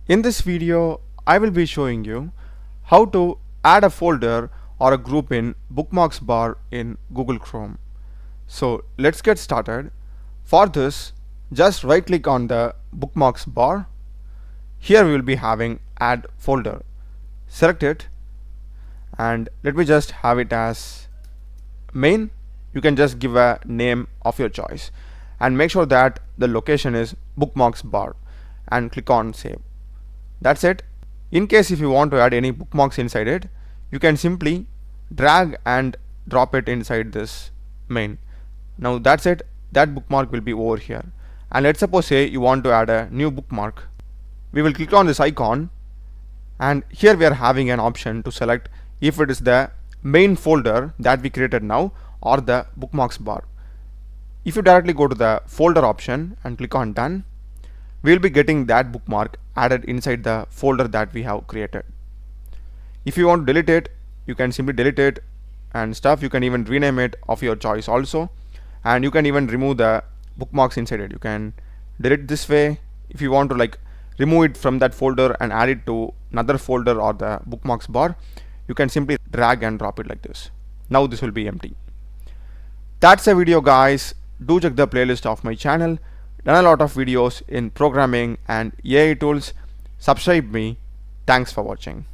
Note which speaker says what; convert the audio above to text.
Speaker 1: In this video, I will be showing you how to add a folder or a group in Bookmarks bar in Google Chrome. So let's get started. For this, just right click on the Bookmarks bar. Here we will be having add folder. Select it and let me just have it as main. You can just give a name of your choice and make sure that the location is Bookmarks bar and click on save. That's it. In case if you want to add any bookmarks inside it, you can simply drag and drop it inside this main. Now that's it. That bookmark will be over here. And let's suppose say you want to add a new bookmark. We will click on this icon and here we are having an option to select if it is the main folder that we created now or the bookmarks bar. If you directly go to the folder option and click on done, we will be getting that bookmark added inside the folder that we have created. If you want to delete it, you can simply delete it and stuff. You can even rename it of your choice also, and you can even remove the bookmarks inside it. You can delete this way. If you want to like remove it from that folder and add it to another folder or the bookmarks bar, you can simply drag and drop it like this. Now this will be empty. That's a video, guys. Do check the playlist of my channel. Done a lot of videos in programming and AI tools. Subscribe me. Thanks for watching.